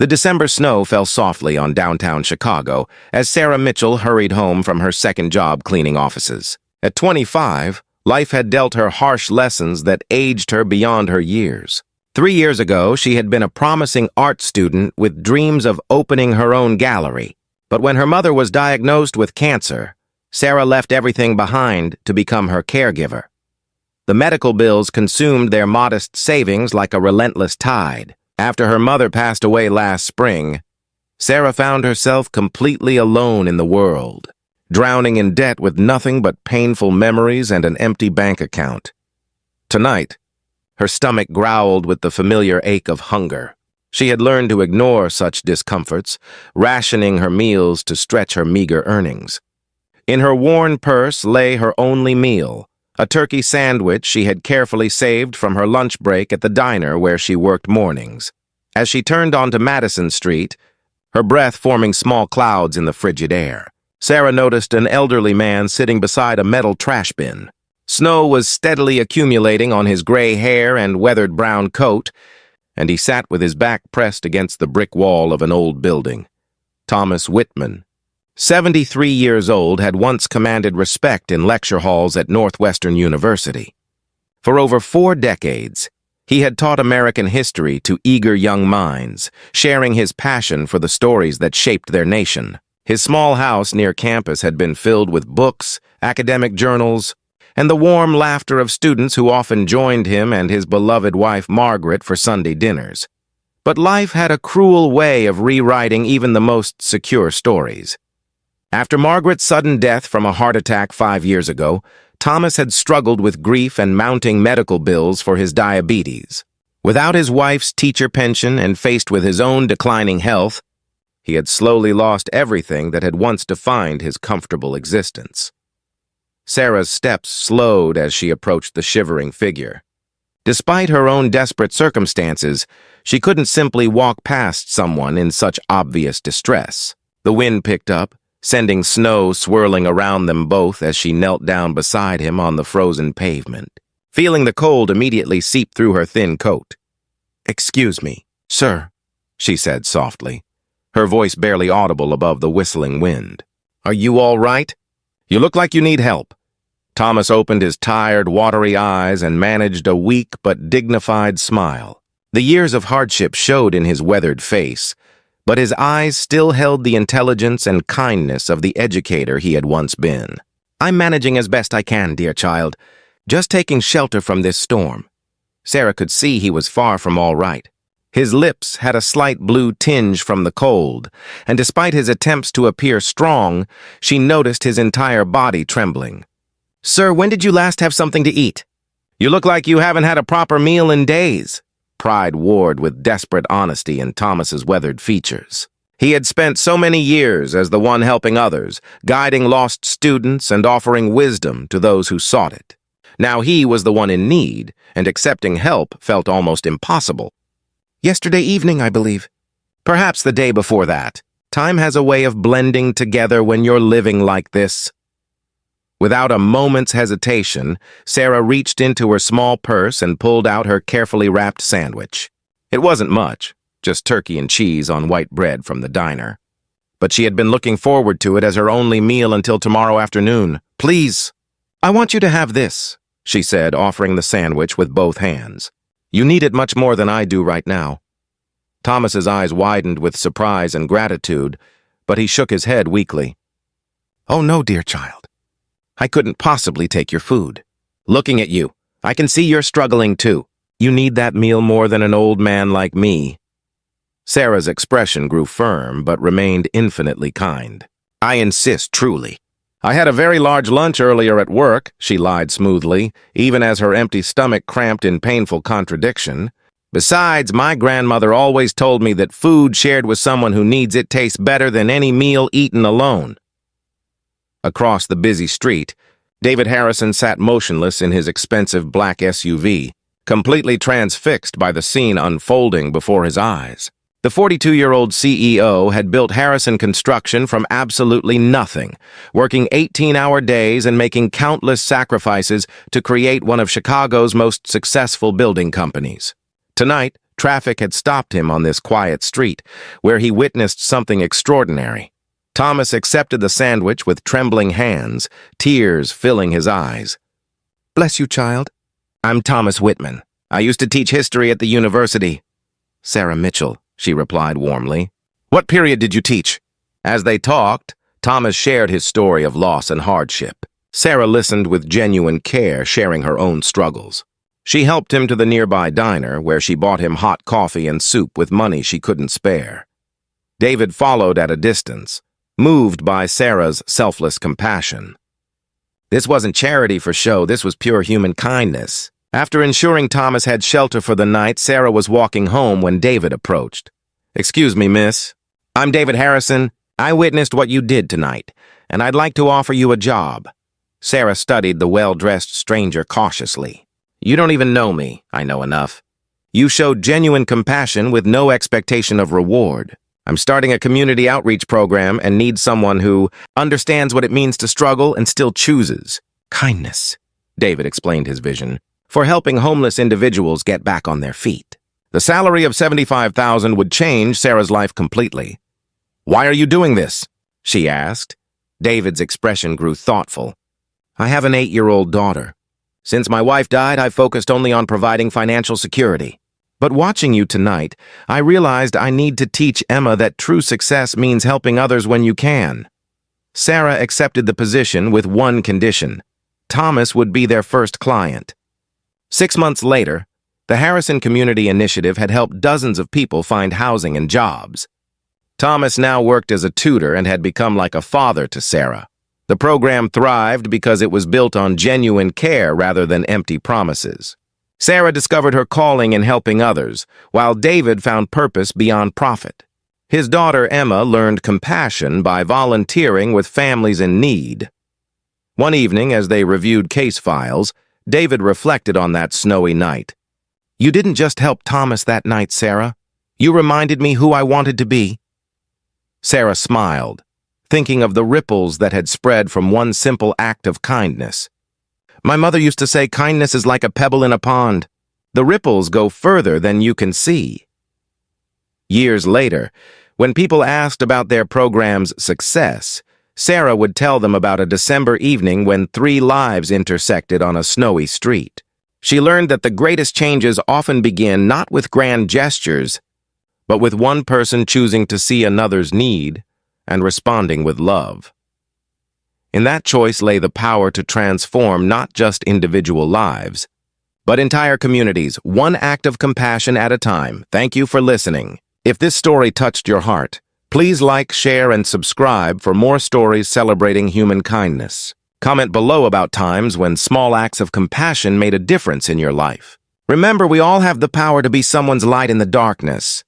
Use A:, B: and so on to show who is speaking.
A: The December snow fell softly on downtown Chicago as Sarah Mitchell hurried home from her second job cleaning offices. At 25, life had dealt her harsh lessons that aged her beyond her years. 3 years ago, she had been a promising art student with dreams of opening her own gallery. But when her mother was diagnosed with cancer, Sarah left everything behind to become her caregiver. The medical bills consumed their modest savings like a relentless tide. After her mother passed away last spring, Sarah found herself completely alone in the world, drowning in debt with nothing but painful memories and an empty bank account. Tonight, her stomach growled with the familiar ache of hunger. She had learned to ignore such discomforts, rationing her meals to stretch her meager earnings. In her worn purse lay her only meal, a turkey sandwich she had carefully saved from her lunch break at the diner where she worked mornings. As she turned onto Madison Street, her breath forming small clouds in the frigid air, Sarah noticed an elderly man sitting beside a metal trash bin. Snow was steadily accumulating on his gray hair and weathered brown coat, and he sat with his back pressed against the brick wall of an old building. Thomas Whitman, 73 years old, had once commanded respect in lecture halls at Northwestern University. For over 4 decades, he had taught American history to eager young minds, sharing his passion for the stories that shaped their nation. His small house near campus had been filled with books, academic journals, and the warm laughter of students who often joined him and his beloved wife Margaret for Sunday dinners. But life had a cruel way of rewriting even the most secure stories. After Margaret's sudden death from a heart attack 5 years ago, Thomas had struggled with grief and mounting medical bills for his diabetes. Without his wife's teacher pension and faced with his own declining health, he had slowly lost everything that had once defined his comfortable existence. Sarah's steps slowed as she approached the shivering figure. Despite her own desperate circumstances, she couldn't simply walk past someone in such obvious distress. The wind picked up, sending snow swirling around them both as she knelt down beside him on the frozen pavement, feeling the cold immediately seep through her thin coat. "Excuse me, sir," she said softly, her voice barely audible above the whistling wind. "Are you all right? You look like you need help." Thomas opened his tired, watery eyes and managed a weak but dignified smile. The years of hardship showed in his weathered face, but his eyes still held the intelligence and kindness of the educator he had once been. "I'm managing as best I can, dear child. Just taking shelter from this storm." Sarah could see he was far from all right. His lips had a slight blue tinge from the cold, and despite his attempts to appear strong, she noticed his entire body trembling. "Sir, when did you last have something to eat? You look like you haven't had a proper meal in days." Pride warred with desperate honesty in Thomas's weathered features. He had spent so many years as the one helping others, guiding lost students and offering wisdom to those who sought it. Now he was the one in need, and accepting help felt almost impossible. "Yesterday evening, I believe. Perhaps the day before that. Time has a way of blending together when you're living like this." Without a moment's hesitation, Sarah reached into her small purse and pulled out her carefully wrapped sandwich. It wasn't much, just turkey and cheese on white bread from the diner. But she had been looking forward to it as her only meal until tomorrow afternoon. "Please, I want you to have this," she said, offering the sandwich with both hands. "You need it much more than I do right now." Thomas's eyes widened with surprise and gratitude, but he shook his head weakly. "Oh no, dear child. I couldn't possibly take your food. Looking at you, I can see you're struggling too. You need that meal more than an old man like me." Sarah's expression grew firm but remained infinitely kind. "I insist, truly. I had a very large lunch earlier at work," she lied smoothly, even as her empty stomach cramped in painful contradiction. "Besides, my grandmother always told me that food shared with someone who needs it tastes better than any meal eaten alone." Across the busy street, David Harrison sat motionless in his expensive black SUV, completely transfixed by the scene unfolding before his eyes. The 42-year-old CEO had built Harrison Construction from absolutely nothing, working 18-hour days and making countless sacrifices to create one of Chicago's most successful building companies. Tonight, Traffic had stopped him on this quiet street, where he witnessed something extraordinary. Thomas accepted the sandwich with trembling hands, tears filling his eyes. "Bless you, child. I'm Thomas Whitman. I used to teach history at the university." "Sarah Mitchell," she replied warmly. "What period did you teach?" As they talked, Thomas shared his story of loss and hardship. Sarah listened with genuine care, sharing her own struggles. She helped him to the nearby diner, where she bought him hot coffee and soup with money she couldn't spare. David followed at a distance, moved by Sarah's selfless compassion. This wasn't charity for show, this was pure human kindness. After ensuring Thomas had shelter for the night, Sarah was walking home when David approached. "Excuse me, miss. I'm David Harrison. I witnessed what you did tonight, and I'd like to offer you a job." Sarah studied the well-dressed stranger cautiously. "You don't even know me. I know enough. You showed genuine compassion with no expectation of reward. I'm starting a community outreach program and need someone who understands what it means to struggle and still chooses kindness." David explained his vision for helping homeless individuals get back on their feet. The salary of $75,000 would change Sarah's life completely. "Why are you doing this?" she asked. David's expression grew thoughtful. "I have an 8-year-old daughter. Since my wife died, I've focused only on providing financial security. But watching you tonight, I realized I need to teach Emma that true success means helping others when you can." Sarah accepted the position with one condition. Thomas would be their first client. 6 months later, the Harrison Community Initiative had helped dozens of people find housing and jobs. Thomas now worked as a tutor and had become like a father to Sarah. The program thrived because it was built on genuine care rather than empty promises. Sarah discovered her calling in helping others, while David found purpose beyond profit. His daughter Emma learned compassion by volunteering with families in need. One evening, as they reviewed case files, David reflected on that snowy night. "You didn't just help Thomas that night, Sarah. You reminded me who I wanted to be." Sarah smiled, thinking of the ripples that had spread from one simple act of kindness. "My mother used to say kindness is like a pebble in a pond. The ripples go further than you can see." Years later, when people asked about their program's success, Sarah would tell them about a December evening when 3 lives intersected on a snowy street. She learned that the greatest changes often begin not with grand gestures, but with one person choosing to see another's need and responding with love. In that choice lay the power to transform not just individual lives, but entire communities, one act of compassion at a time. Thank you for listening. If this story touched your heart, please like, share, and subscribe for more stories celebrating human kindness. Comment below about times when small acts of compassion made a difference in your life. Remember, we all have the power to be someone's light in the darkness.